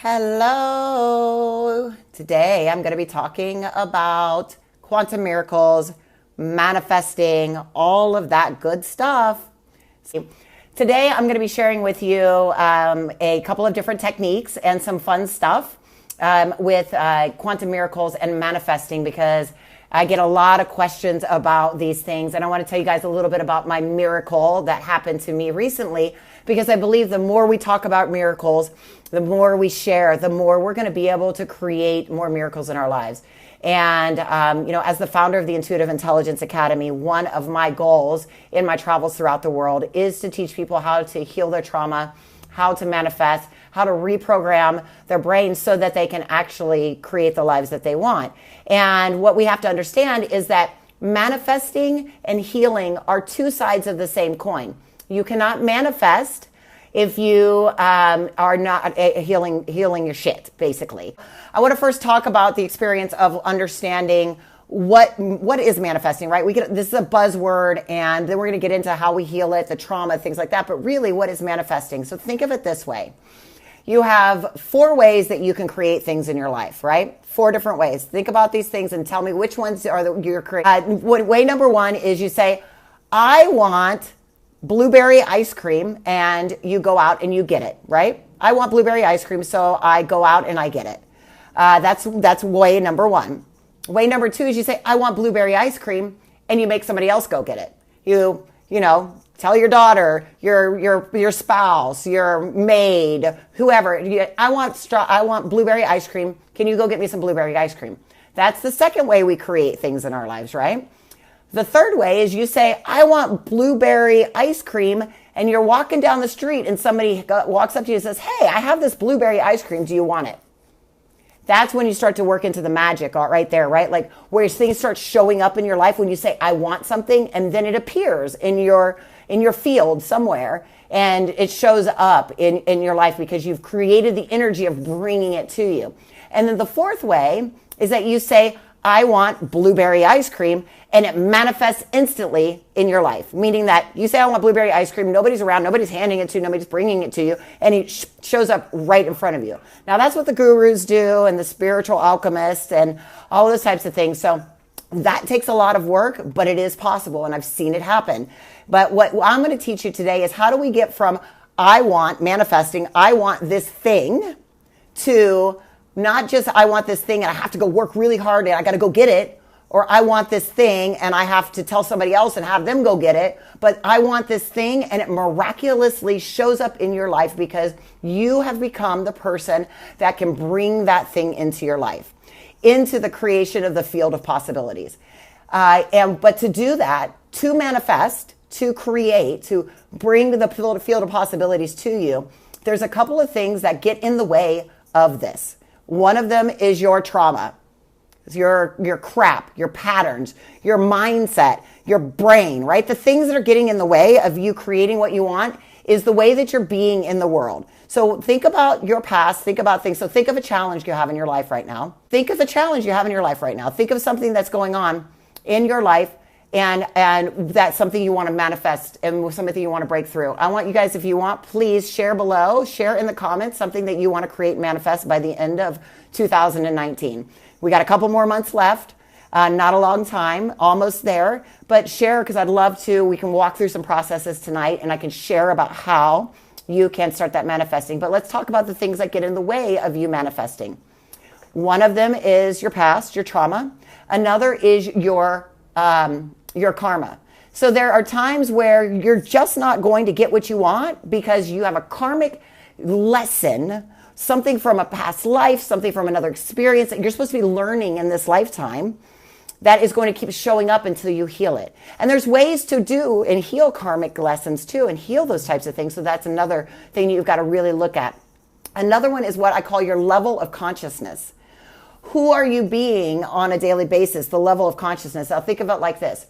Hello. Today I'm going to be talking about quantum miracles, manifesting, all of that good stuff. Today I'm going to be sharing with you a couple of different techniques and some fun stuff with quantum miracles and manifesting, because I get a lot of questions about these things, and I want to tell you guys a little bit about my miracle that happened to me recently, because I believe the more we talk about miracles, the more we share, the more we're going to be able to create more miracles in our lives. And, as the founder of the Intuitive Intelligence Academy, one of my goals in my travels throughout the world is to teach people how to heal their trauma, how to manifest, how to reprogram their brains so that they can actually create the lives that they want. And what we have to understand is that manifesting and healing are two sides of the same coin. You cannot manifest if you are not healing your shit, basically. I want to first talk about the experience of understanding what is manifesting, right? This is a buzzword, and then we're going to get into how we heal it, the trauma, things like that. But really, what is manifesting? So think of it this way. You have 4 ways that you can create things in your life, right? 4 different ways. Think about these things and tell me which ones you're creating. Way number 1 is you say, I want blueberry ice cream, and you go out and you get it, right? I want blueberry ice cream, so I go out and I get it. That's way number 1. Way number 2 is you say, I want blueberry ice cream, and you make somebody else go get it. You tell your daughter, your spouse, your maid, whoever, I want blueberry ice cream. Can you go get me some blueberry ice cream? That's the second way we create things in our lives, right? The third way is you say, I want blueberry ice cream, and you're walking down the street and somebody walks up to you and says, hey, I have this blueberry ice cream. Do you want it? That's when you start to work into the magic right there, right? Like where things start showing up in your life when you say, I want something, and then it appears in your field somewhere, and it shows up in your life because you've created the energy of bringing it to you. And then the fourth way is that you say, I want blueberry ice cream, and it manifests instantly in your life. Meaning that you say, I want blueberry ice cream, nobody's around, nobody's handing it to you, nobody's bringing it to you, and it shows up right in front of you. Now that's what the gurus do, and the spiritual alchemists, and all those types of things. So that takes a lot of work, but it is possible, and I've seen it happen. But what I'm going to teach you today is how do we get from manifesting, I want this thing, to not just I want this thing and I have to go work really hard and I got to go get it, or I want this thing and I have to tell somebody else and have them go get it, but I want this thing and it miraculously shows up in your life because you have become the person that can bring that thing into your life, into the creation of the field of possibilities. But to do that, to manifest, to create, to bring the field of possibilities to you, there's a couple of things that get in the way of this. One of them is your trauma, your crap, your patterns, your mindset, your brain, right? The things that are getting in the way of you creating what you want is the way that you're being in the world. So think about your past, think about things. So think of a challenge you have in your life right now. Think of the challenge you have in your life right now. Think of something that's going on in your life, and that's something you want to manifest and something you want to break through. I want you guys, if you want, please share below, share in the comments something that you want to create and manifest by the end of 2019. We got a couple more months left, not a long time, almost there, but share, because I'd love to. We can walk through some processes tonight, and I can share about how you can start that manifesting. But let's talk about the things that get in the way of you manifesting. One of them is your past, your trauma. Another is your karma. So there are times where you're just not going to get what you want because you have a karmic lesson, something from a past life, something from another experience that you're supposed to be learning in this lifetime that is going to keep showing up until you heal it. And there's ways to do and heal karmic lessons too, and heal those types of things. So that's another thing you've got to really look at. Another one is what I call your level of consciousness. Who are you being on a daily basis? The level of consciousness. I'll think of it like this.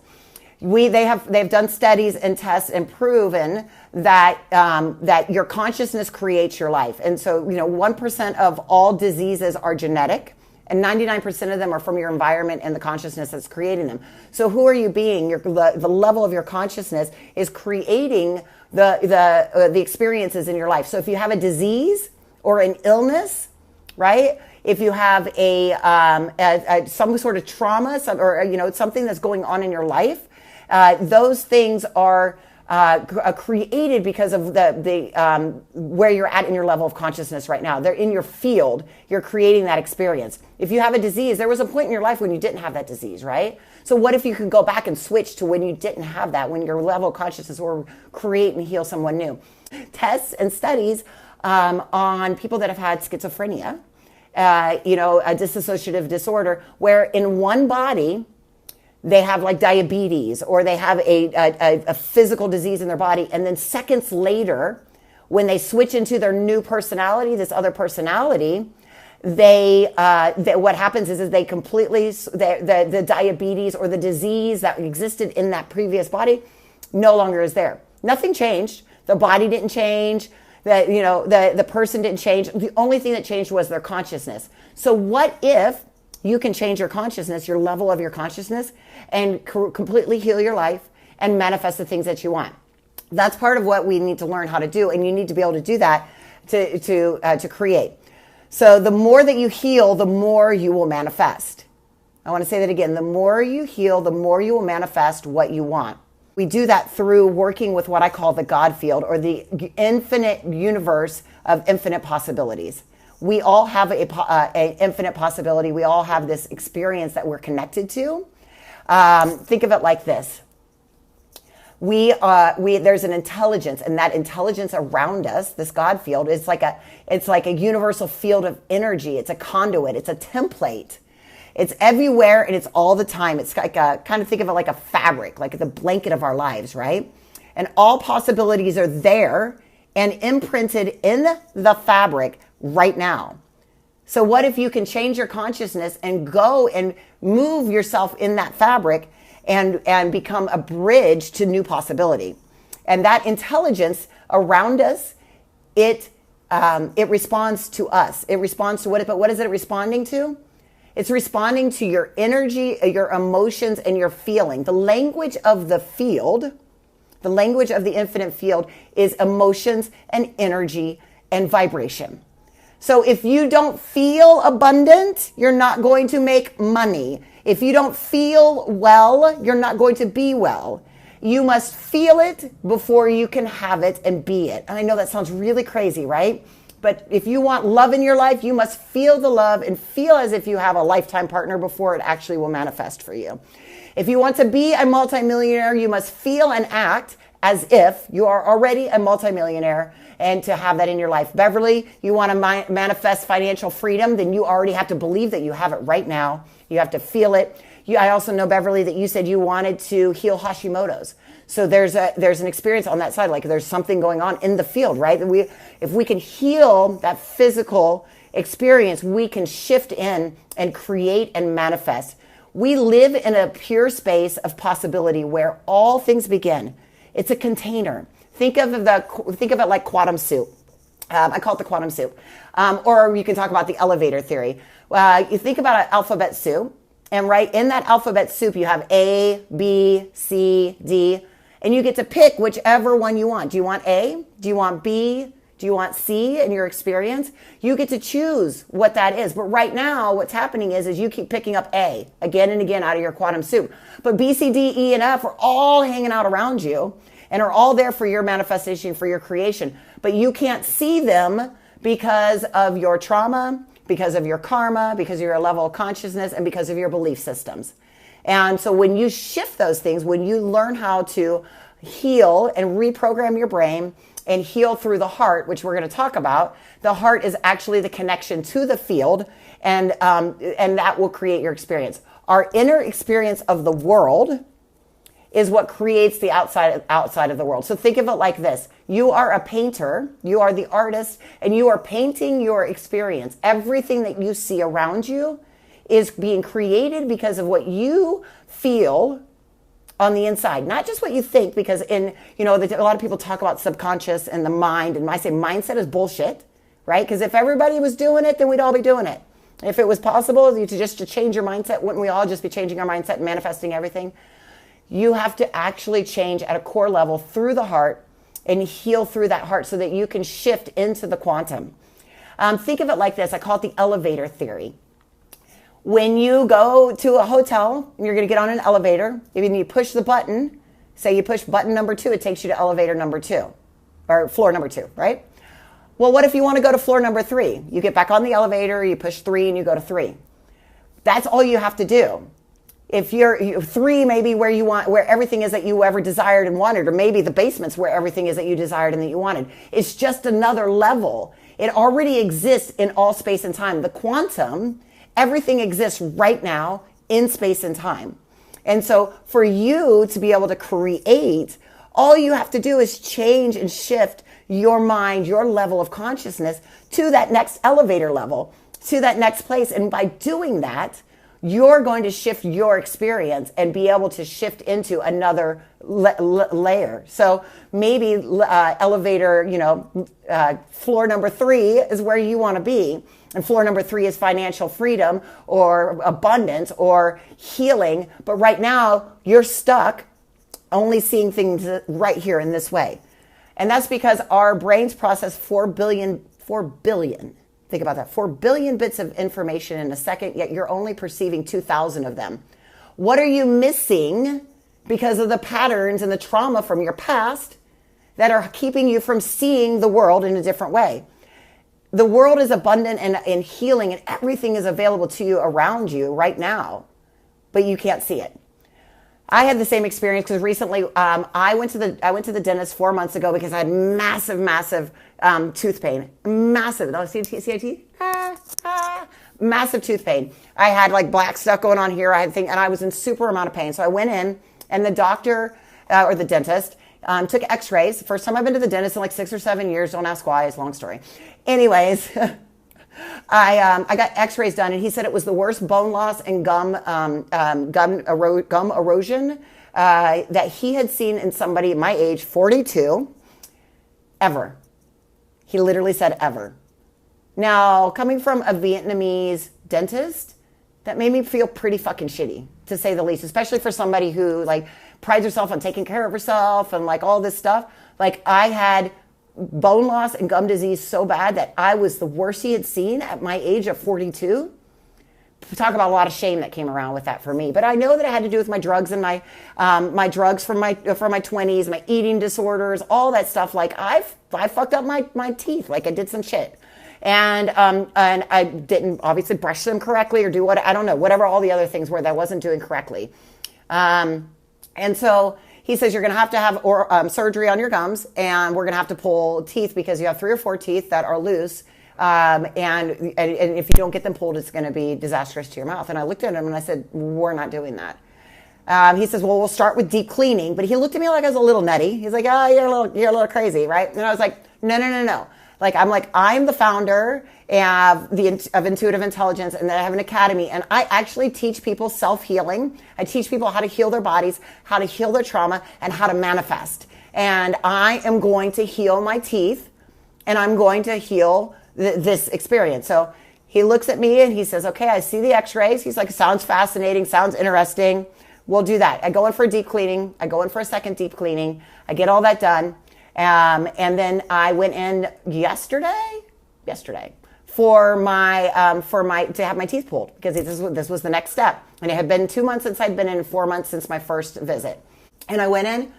They've done studies and tests and proven that your consciousness creates your life. And so 1% of all diseases are genetic, and 99% of them are from your environment and the consciousness that's creating them. So who are you being? The level of your consciousness is creating the experiences in your life. So if you have a disease or an illness, right? If you have some sort of trauma, or something that's going on in your life, those things are created because of the where you're at in your level of consciousness right now. They're in your field. You're creating that experience. If you have a disease, there was a point in your life when you didn't have that disease, right? So what if you could go back and switch to when you didn't have that, when your level of consciousness will create and heal someone new? Tests and studies on people that have had schizophrenia, a dissociative disorder, where in one body they have like diabetes, or they have a physical disease in their body, and then seconds later, when they switch into their new personality, this other personality, what happens is they completely, the diabetes or the disease that existed in that previous body no longer is there. Nothing changed. The body didn't change. The person didn't change. The only thing that changed was their consciousness. So what if you can change your consciousness, your level of your consciousness, and completely heal your life and manifest the things that you want? That's part of what we need to learn how to do, and you need to be able to do that to create. So the more that you heal, the more you will manifest. I want to say that again. The more you heal, the more you will manifest what you want. We do that through working with what I call the God field, or the infinite universe of infinite possibilities. We all have an infinite possibility. We all have this experience that we're connected to. Think of it like this. There's an intelligence, and that intelligence around us, this God field, it's like a universal field of energy. It's a conduit. It's a template. It's everywhere, and it's all the time. It's like kind of think of it like a fabric, like the blanket of our lives, right? And all possibilities are there and imprinted in the fabric right now. So what if you can change your consciousness and go and move yourself in that fabric and become a bridge to new possibility? And that intelligence around us, it responds to us. It responds to but what is it responding to? It's responding to your energy, your emotions, and your feeling. The language of the field, the language of the infinite field, is emotions and energy and vibration. So if you don't feel abundant, you're not going to make money. If you don't feel well, you're not going to be well. You must feel it before you can have it and be it. And I know that sounds really crazy, right? But if you want love in your life, you must feel the love and feel as if you have a lifetime partner before it actually will manifest for you. If you want to be a multimillionaire, you must feel and act as if you are already a multimillionaire, and to have that in your life. Beverly, you want to manifest financial freedom, then you already have to believe that you have it right now. You have to feel it. I also know, Beverly, that you said you wanted to heal Hashimoto's. So there's an experience on that side, like there's something going on in the field, right? If we can heal that physical experience, we can shift in and create and manifest. We live in a pure space of possibility where all things begin. It's a container. Think of it like quantum soup. I call it the quantum soup. Or you can talk about the elevator theory. You think about an alphabet soup, and right in that alphabet soup, you have A, B, C, D, and you get to pick whichever one you want. Do you want A? Do you want B? Do you want C in your experience? You get to choose what that is. But right now, what's happening is you keep picking up A again and again out of your quantum soup. But B, C, D, E, and F are all hanging out around you and are all there for your manifestation, for your creation. But you can't see them because of your trauma, because of your karma, because of your level of consciousness, and because of your belief systems. And so when you shift those things, when you learn how to heal and reprogram your brain and heal through the heart, which we're going to talk about, the heart is actually the connection to the field, and that will create your experience. Our inner experience of the world is what creates the outside of the world. So think of it like this. You are a painter, you are the artist, and you are painting your experience. Everything that you see around you is being created because of what you feel on the inside, not just what you think, because a lot of people talk about subconscious and the mind, and I say mindset is bullshit, right? Because if everybody was doing it, then we'd all be doing it. If it was possible to change your mindset, wouldn't we all just be changing our mindset and manifesting everything? You have to actually change at a core level through the heart and heal through that heart so that you can shift into the quantum. Think of it like this. I call it the elevator theory. When you go to a hotel, you're going to get on an elevator. If you push the button, say you push button number 2, it takes you to elevator number 2 or floor number 2, right? Well, what if you want to go to floor number 3? You get back on the elevator, you push 3 and you go to 3. That's all you have to do. If you're 3, maybe where everything is that you ever desired and wanted, or maybe the basement's where everything is that you desired and that you wanted. It's just another level. It already exists in all space and time. The quantum, everything exists right now in space and time. And so for you to be able to create, all you have to do is change and shift your mind, your level of consciousness to that next elevator level, to that next place. And by doing that, you're going to shift your experience and be able to shift into another layer. So maybe elevator, floor number 3 is where you want to be. And floor number 3 is financial freedom or abundance or healing. But right now, you're stuck only seeing things right here in this way. And that's because our brains process 4 billion, think about that, 4 billion bits of information in a second, yet you're only perceiving 2,000 of them. What are you missing because of the patterns and the trauma from your past that are keeping you from seeing the world in a different way? The world is abundant and healing, and everything is available to you around you right now, but you can't see it. I had the same experience because recently I went to the dentist 4 months ago because I had massive tooth pain. Massive. Oh, see teeth? Massive tooth pain. I had like black stuff going on here. And I was in super amount of pain. So I went in, and the doctor or the dentist took x-rays. First time I've been to the dentist in like 6 or 7 years. Don't ask why. It's a long story. Anyways, I got x-rays done, and he said it was the worst bone loss and gum erosion that he had seen in somebody my age, 42, ever. He literally said ever. Now, coming from a Vietnamese dentist, that made me feel pretty fucking shitty, to say the least, especially for somebody who like prides herself on taking care of herself and like all this stuff. Like I had bone loss and gum disease so bad that I was the worst he had seen at my age of 42. Talk about a lot of shame that came around with that for me. But I know that it had to do with my drugs and my drugs from my 20s, my eating disorders, all that stuff. Like I fucked up my teeth. Like I did some shit. And I didn't obviously brush them correctly or do I don't know, whatever all the other things were that I wasn't doing correctly. And so he says, you're going to have surgery on your gums, and we're going to have to pull teeth because you have 3 or 4 teeth that are loose. And if you don't get them pulled, it's going to be disastrous to your mouth. And I looked at him and I said, we're not doing that. He says, well, we'll start with deep cleaning. But he looked at me like I was a little nutty. He's like, oh, you're a little crazy, right? And I was like, no. I'm the founder of Intuitive Intelligence, and then I have an academy, and I actually teach people self-healing. I teach people how to heal their bodies, how to heal their trauma, and how to manifest. And I am going to heal my teeth, and I'm going to heal this experience. So he looks at me and he says, okay, I see the x-rays. He's like, sounds fascinating, sounds interesting. We'll do that. I go in for a deep cleaning. I go in for a second deep cleaning. I get all that done. And then I went in yesterday for to have my teeth pulled, because this was the next step. And it had been 2 months since I'd been in, 4 months since my first visit. And I went in,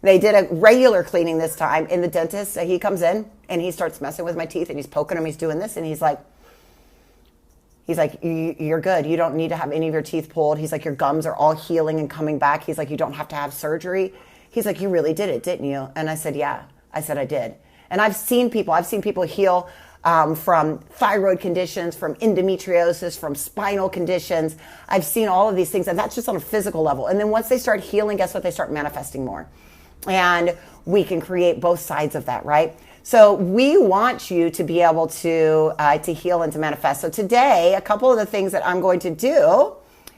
they did a regular cleaning this time, and the dentist, he comes in and he starts messing with my teeth and he's poking them, he's doing this, and he's like, you're good. You don't need to have any of your teeth pulled. He's like, your gums are all healing and coming back. He's like, you don't have to have surgery. He's like, you really did it, didn't you? And I said, yeah. I said, I did. And I've seen people heal from thyroid conditions, from endometriosis, from spinal conditions. I've seen all of these things, and that's just on a physical level. And then once they start healing, guess what? They start manifesting more. And we can create both sides of that, right? So we want you to be able to heal and to manifest. So today, a couple of the things that I'm going to do,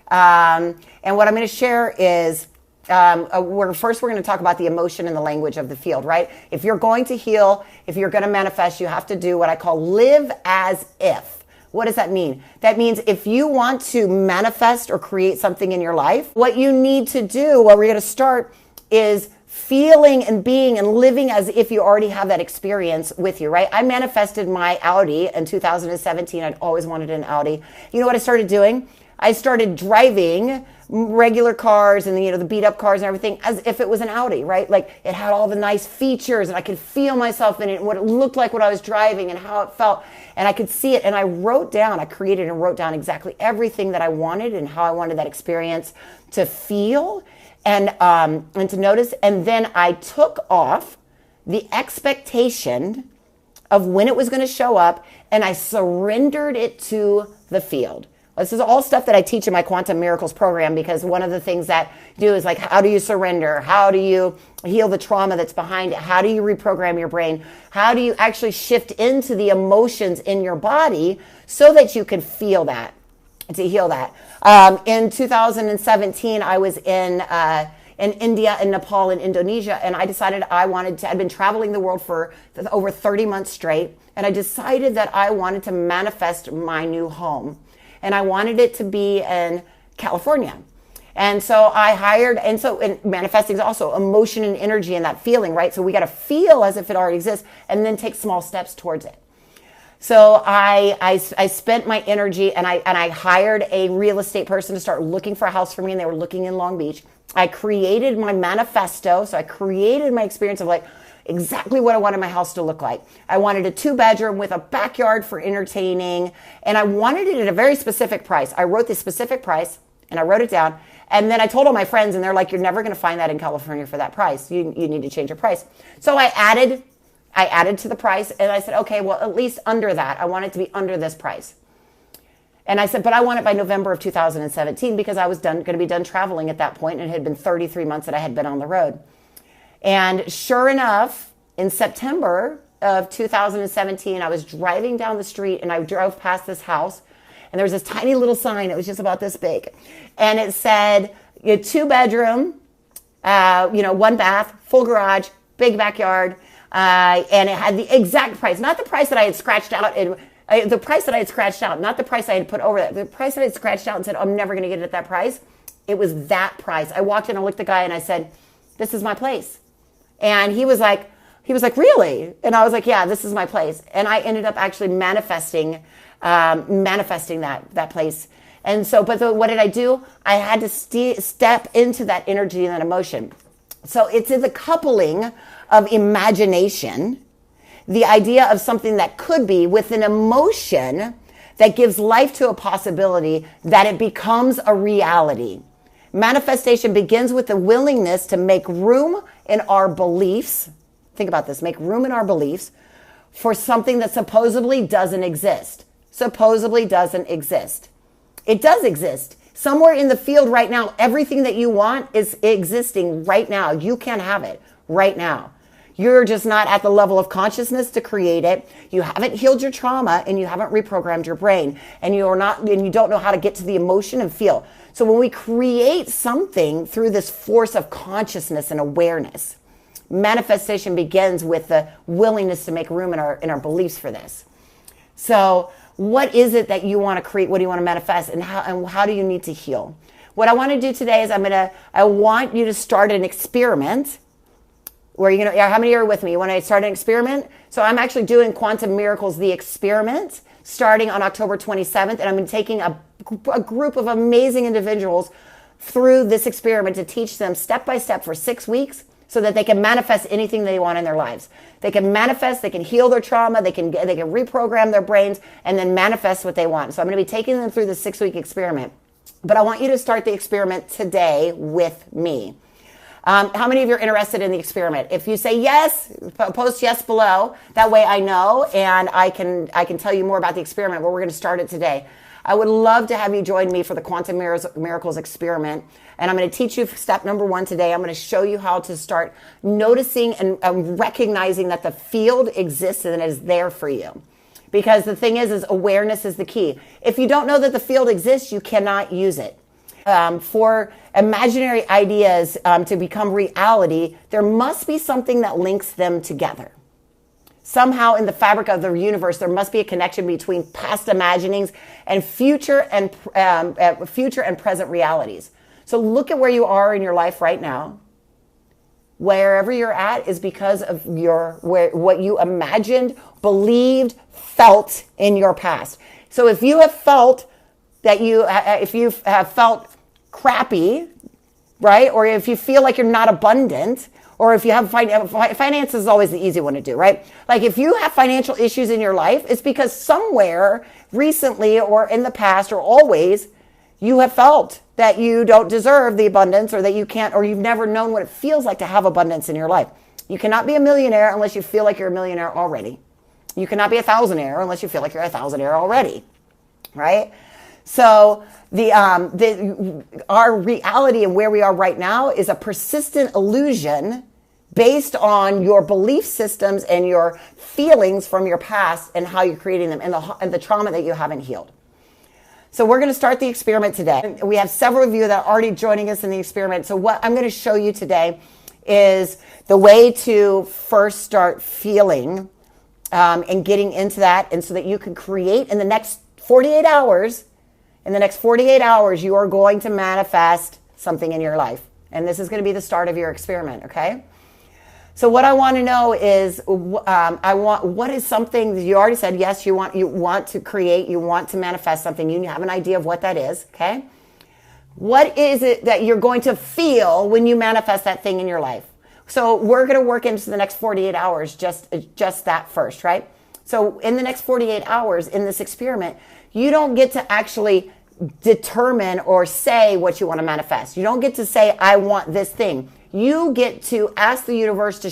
and what I'm going to share is, we're going to talk about the emotion and the language of the field, right? If you're going to heal, if you're going to manifest, you have to do what I call live as if. What does that mean? That means if you want to manifest or create something in your life, what you need to do, where we're going to start, is feeling and being and living as if you already have that experience with you, right? I manifested my Audi in 2017. I'd always wanted an Audi. You know what I started doing? I started driving regular cars and the beat up cars and everything as if it was an Audi, right? Like it had all the nice features and I could feel myself in it, what it looked like when I was driving and how it felt. And I could see it. And I created and wrote down exactly everything that I wanted and how I wanted that experience to feel and to notice. And then I took off the expectation of when it was going to show up and I surrendered it to the field. This is all stuff that I teach in my Quantum Miracles program, because one of the things that you do is like, how do you surrender? How do you heal the trauma that's behind it? How do you reprogram your brain? How do you actually shift into the emotions in your body so that you can feel that, to heal that? In 2017, I was in India and Nepal and Indonesia, and I decided I'd been traveling the world for over 30 months straight, and I decided that I wanted to manifest my new home. And I wanted it to be in California. And so I hired, and manifesting is also emotion and energy and that feeling, right? So we got to feel as if it already exists and then take small steps towards it. So I spent my energy and I hired a real estate person to start looking for a house for me, and they were looking in Long Beach. I created my manifesto. So I created my experience of like, exactly what I wanted my house to look like. I wanted a 2-bedroom with a backyard for entertaining, and I wanted it at a very specific price. I wrote the specific price, and I wrote it down, and then I told all my friends, and they're like, you're never going to find that in California for that price. You need to change your price. So I added to the price, and I said, okay, well, at least under that. I want it to be under this price. And I said, but I want it by November of 2017 because I was going to be done traveling at that point, and it had been 33 months that I had been on the road. And sure enough, in September of 2017, I was driving down the street and I drove past this house, and there was this tiny little sign. It was just about this big. And it said, 2-bedroom, 1 bath, full garage, big backyard. And it had the exact price, not the price that I had scratched out. The price that I had scratched out, not the price I had put over that. The price that I had scratched out and said, I'm never going to get it at that price. It was that price. I walked in and looked at the guy and I said, this is my place. And he was like, really? And I was like, yeah, this is my place. And I ended up actually manifesting that place. And so, what did I do? I had to step into that energy and that emotion. So it's in the coupling of imagination, the idea of something that could be, with an emotion that gives life to a possibility, that it becomes a reality. Manifestation begins with the willingness to make room in our beliefs. Think about this. Make room in our beliefs for something that supposedly doesn't exist. Supposedly doesn't exist. It does exist. Somewhere in the field right now, everything that you want is existing right now. You can have it right now. You're just not at the level of consciousness to create it. You haven't healed your trauma, and you haven't reprogrammed your brain, and you don't know how to get to the emotion and feel. So when we create something through this force of consciousness and awareness, manifestation begins with the willingness to make room in our beliefs for this. So what is it that you want to create? What do you want to manifest? And how do you need to heal? What I want to do today is I want you to start an experiment where how many are with me? You want to start an experiment? So I'm actually doing Quantum Miracles, the experiment, starting on October 27th. And I'm taking a group of amazing individuals through this experiment to teach them step by step for 6 weeks so that they can manifest anything they want in their lives. They can manifest, they can heal their trauma, they can reprogram their brains, and then manifest what they want. So I'm going to be taking them through the 6-week experiment. But I want you to start the experiment today with me. How many of you are interested in the experiment? If you say yes, post yes below. That way I know, and I can tell you more about the experiment, but we're going to start it today. I would love to have you join me for the Quantum Miracles experiment. And I'm going to teach you step number 1 today. I'm going to show you how to start noticing and recognizing that the field exists and is there for you. Because the thing is awareness is the key. If you don't know that the field exists, you cannot use it. For imaginary ideas to become reality, there must be something that links them together. Somehow in the fabric of the universe, there must be a connection between past imaginings and future and present realities. So look at where you are in your life right now. wherever you're at is because of what you imagined, believed, felt in your past. So if you have felt if you have felt crappy, right? Or if you feel like you're not abundant, or if you have finance is always the easy one to do, right? Like if you have financial issues in your life, it's because somewhere recently or in the past or always you have felt that you don't deserve the abundance, or that you can't, or you've never known what it feels like to have abundance in your life. You cannot be a millionaire unless you feel like you're a millionaire already. You cannot be a thousandaire unless you feel like you're a thousandaire already, right? So our reality and where we are right now is a persistent illusion based on your belief systems and your feelings from your past and how you're creating them, and the trauma that you haven't healed. So we're going to start the experiment today. We have several of you that are already joining us in the experiment. So what I'm going to show you today is the way to first start feeling and getting into that, and so that you can create in the next 48 hours. In the next 48 hours, you are going to manifest something in your life. And this is going to be the start of your experiment, okay? So what I want to know is, what is something that you already said, yes, you want to create, you want to manifest something. You have an idea of what that is, okay? What is it that you're going to feel when you manifest that thing in your life? So we're going to work into the next 48 hours, just that first, right? So in the next 48 hours in this experiment, you don't get to actually determine or say what you want to manifest. You don't get to say, I want this thing. You get to ask the universe to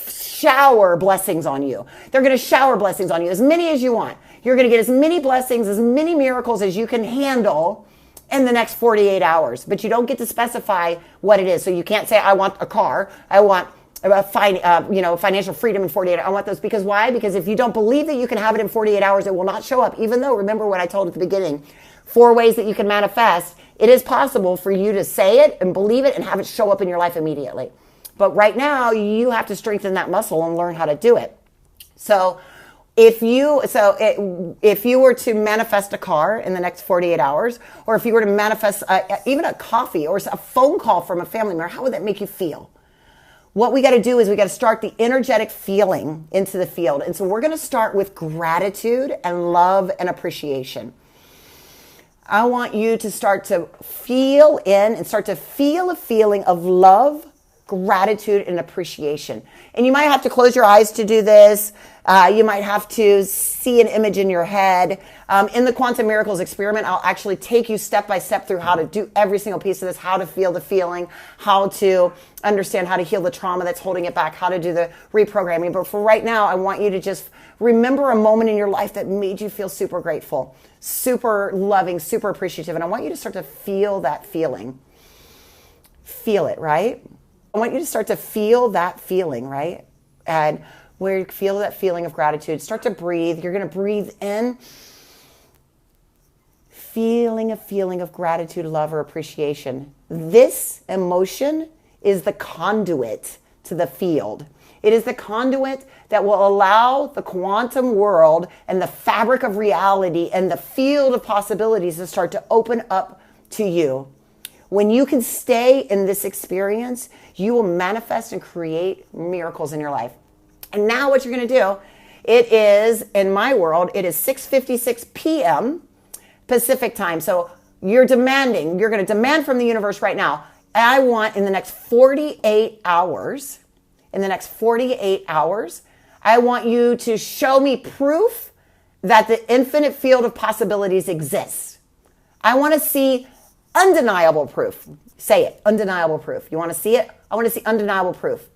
shower blessings on you. They're going to shower blessings on you, as many as you want. You're going to get as many blessings, as many miracles as you can handle in the next 48 hours. But you don't get to specify what it is. So you can't say, I want a car. I want financial freedom in 48 hours. I want those. Because why? Because if you don't believe that you can have it in 48 hours, it will not show up. Even though, remember what I told at the beginning, 4 ways that you can manifest. It is possible for you to say it and believe it and have it show up in your life immediately. But right now, you have to strengthen that muscle and learn how to do it. So if you were to manifest a car in the next 48 hours, or if you were to manifest even a coffee or a phone call from a family member, how would that make you feel? What we got to do is we got to start the energetic feeling into the field. And so we're going to start with gratitude and love and appreciation. I want you to start to feel in and start to feel a feeling of love, gratitude, and appreciation. And you might have to close your eyes to do this. You might have to see an image in your head. In the Quantum Miracles experiment, I'll actually take you step by step through how to do every single piece of this, how to feel the feeling, how to understand how to heal the trauma that's holding it back, how to do the reprogramming. But for right now, I want you to just remember a moment in your life that made you feel super grateful, super loving, super appreciative. And I want you to start to feel that feeling. Feel it, right? I want you to start to feel that feeling, right? And where you feel that feeling of gratitude, start to breathe. You're going to breathe in, feeling a feeling of gratitude, love, or appreciation. This emotion is the conduit to the field. It is the conduit that will allow the quantum world and the fabric of reality and the field of possibilities to start to open up to you. When you can stay in this experience, you will manifest and create miracles in your life. And now what you're going to do, it is, in my world, it is 6:56 p.m. Pacific time. So you're going to demand from the universe right now, I want in the next 48 hours, I want you to show me proof that the infinite field of possibilities exists. I want to see undeniable proof. Say it, undeniable proof. You want to see it? I want to see undeniable proof.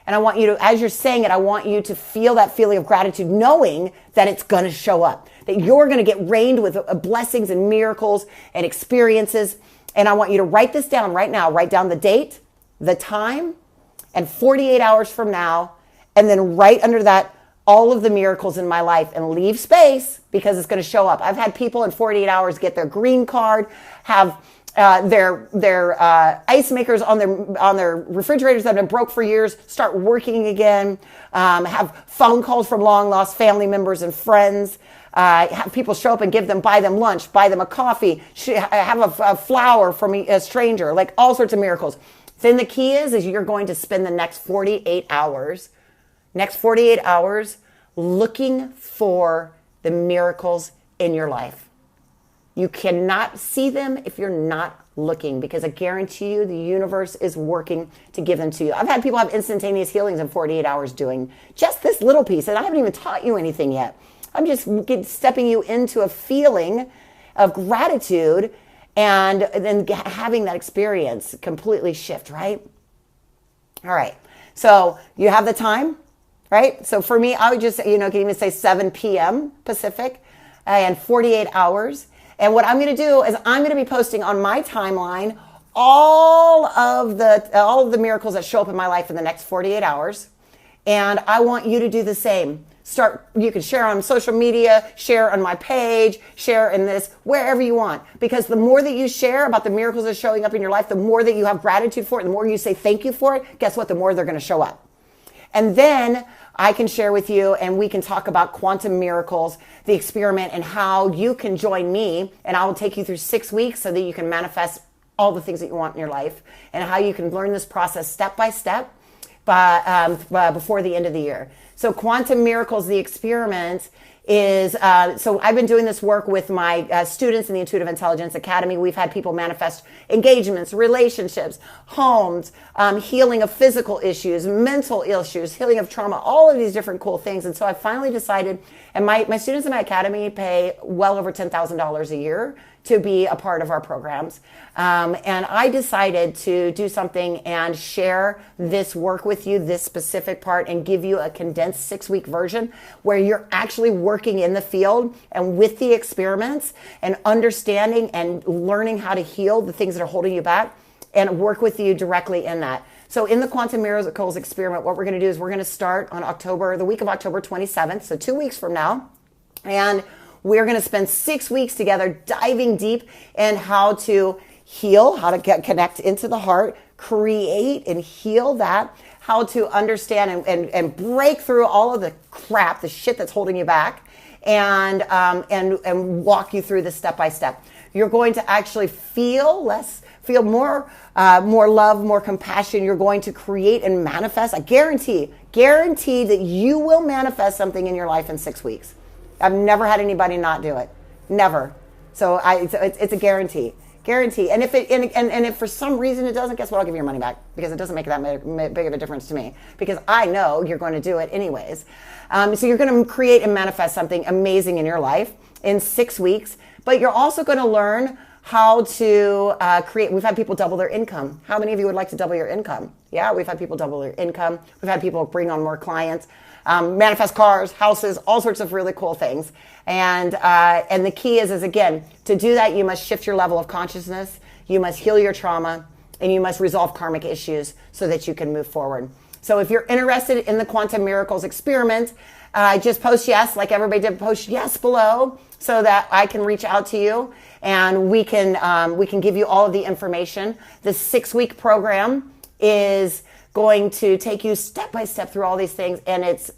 And I want you to, as you're saying it, I want you to feel that feeling of gratitude, knowing that it's going to show up, that you're going to get rained with blessings and miracles and experiences. And I want you to write this down right now. Write down the date, the time, and 48 hours from now. And then right under that, all of the miracles in my life, and leave space because it's going to show up. I've had people in 48 hours get their green card, have their ice makers on their refrigerators that have been broke for years start working again, have phone calls from long lost family members and friends, have people show up and buy them lunch, buy them a coffee, have a flower from a stranger, like all sorts of miracles. Then the key is you're going to spend the next 48 hours looking for the miracles in your life. You cannot see them if you're not looking, because I guarantee you the universe is working to give them to you. I've had people have instantaneous healings in 48 hours doing just this little piece, and I haven't even taught you anything yet. I'm just stepping you into a feeling of gratitude and then having that experience completely shift, right? All right. So you have the time, right? So for me, I would just, can even say 7 p.m. Pacific and 48 hours. And what I'm going to do is I'm going to be posting on my timeline all of the miracles that show up in my life in the next 48 hours. And I want you to do the same. You can share on social media, share on my page, share in this, wherever you want. Because the more that you share about the miracles that are showing up in your life, the more that you have gratitude for it, the more you say thank you for it, guess what? The more they're going to show up. And then I can share with you and we can talk about quantum miracles, the experiment, and how you can join me. And I will take you through 6 weeks so that you can manifest all the things that you want in your life, and how you can learn this process step by step before the end of the year. So Quantum Miracles, the experiment, is, so I've been doing this work with my students in the Intuitive Intelligence Academy. We've had people manifest engagements, relationships, homes, healing of physical issues, mental issues, healing of trauma, all of these different cool things. And so I finally decided, and my students in my academy pay well over $10,000 a year to be a part of our programs. And I decided to do something and share this work with you, this specific part, and give you a condensed 6-week version where you're actually working in the field and with the experiments and understanding and learning how to heal the things that are holding you back, and work with you directly in that. So in the Quantum Miracles experiment, what we're going to do is we're going to start on the week of October 27th, so 2 weeks from now. And we're going to spend 6 weeks together diving deep in how to heal, how to connect into the heart, create and heal that, how to understand and break through all of the crap, the shit that's holding you back, and walk you through this step by step. You're going to actually feel more love, more compassion. You're going to create and manifest. I guarantee that you will manifest something in your life in 6 weeks. I've never had anybody not do it. Never. So it's a guarantee. And if for some reason it doesn't, guess what? I'll give you your money back, because it doesn't make that big of a difference to me, because I know you're going to do it anyways. So you're going to create and manifest something amazing in your life in 6 weeks, but you're also going to learn how to create. We've had people double their income. How many of you would like to double your income? Yeah, we've had people double their income. We've had people bring on more clients. Manifest cars, houses, all sorts of really cool things. And the key is again, to do that, you must shift your level of consciousness, you must heal your trauma, and you must resolve karmic issues so that you can move forward. So if you're interested in the Quantum Miracles experiment, just post yes, like everybody did, post yes below so that I can reach out to you and we can give you all of the information. The 6-week program is going to take you step by step through all these things, and it's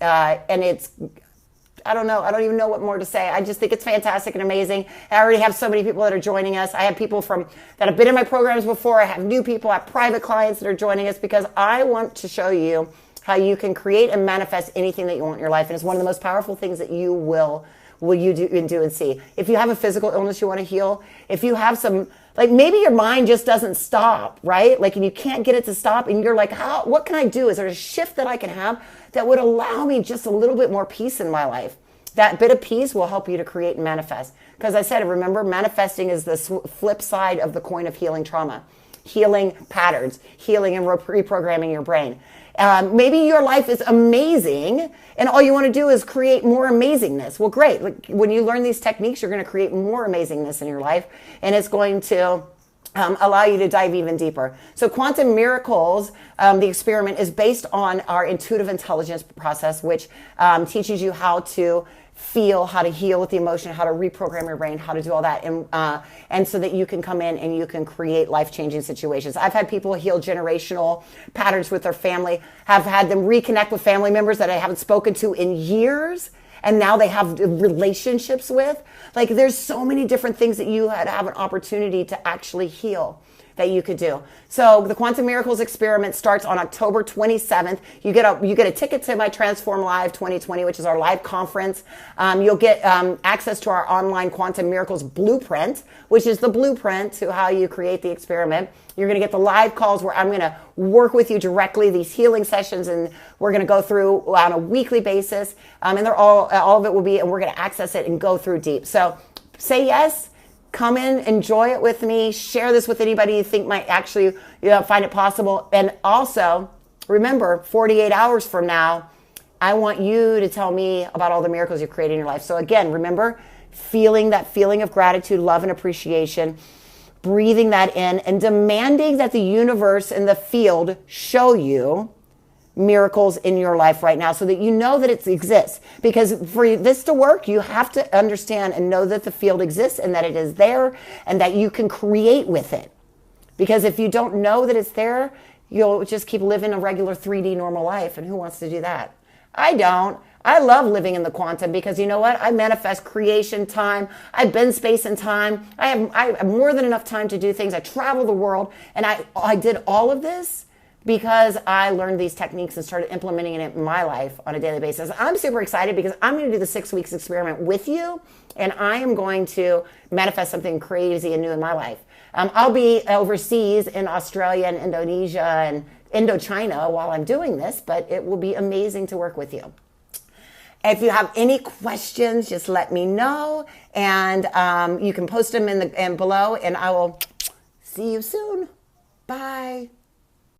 I don't even know what more to say. I just think it's fantastic and amazing. I already have so many people that are joining us. I have people that have been in my programs before. I have new people, I have private clients that are joining us, because I want to show you how you can create and manifest anything that you want in your life. And it's one of the most powerful things that you will do and see. If you have a physical illness you want to heal, if you have some, like maybe your mind just doesn't stop, right? Like, and you can't get it to stop, and you're like, what can I do? Is there a shift that I can have that would allow me just a little bit more peace in my life? That bit of peace will help you to create and manifest. Because I said, remember, manifesting is the flip side of the coin of healing trauma, healing patterns, healing and reprogramming your brain. Maybe your life is amazing and all you want to do is create more amazingness. Well, great. Like, when you learn these techniques, you're going to create more amazingness in your life, and it's going to allow you to dive even deeper. So Quantum Miracles, the experiment, is based on our intuitive intelligence process, which teaches you how to feel, how to heal with the emotion, how to reprogram your brain, how to do all that, and so that you can come in and you can create life-changing situations. I've had people heal generational patterns with their family, have had them reconnect with family members that I haven't spoken to in years, and now they have relationships with. Like, there's so many different things that you have an opportunity to actually heal. that you could do. So the Quantum Miracles experiment starts on October 27th. You get a ticket to my Transform Live 2020, which is our live conference. You'll get access to our online Quantum Miracles blueprint, which is the blueprint to how you create the experiment. You're going to get the live calls where I'm going to work with you directly, these healing sessions, and we're going to go through on a weekly basis. And they're all of it will be, and we're going to access it and go through deep. So say yes, come in, enjoy it with me, share this with anybody you think might actually find it possible. And also, remember, 48 hours from now, I want you to tell me about all the miracles you've created in your life. So again, remember, feeling that feeling of gratitude, love, and appreciation, breathing that in, and demanding that the universe and the field show you miracles in your life right now so that you know that it exists. Because for this to work, you have to understand and know that the field exists and that it is there and that you can create with it. Because if you don't know that it's there, you'll just keep living a regular 3D normal life. And who wants to do that? I don't. I love living in the quantum because you know what? I manifest creation time. I bend space and time. I have more than enough time to do things. I travel the world. And I did all of this because I learned these techniques and started implementing it in my life on a daily basis. I'm super excited because I'm going to do the 6 weeks experiment with you. And I am going to manifest something crazy and new in my life. I'll be overseas in Australia and Indonesia and Indochina while I'm doing this, but it will be amazing to work with you. If you have any questions, just let me know, and you can post them in below, and I will see you soon. Bye.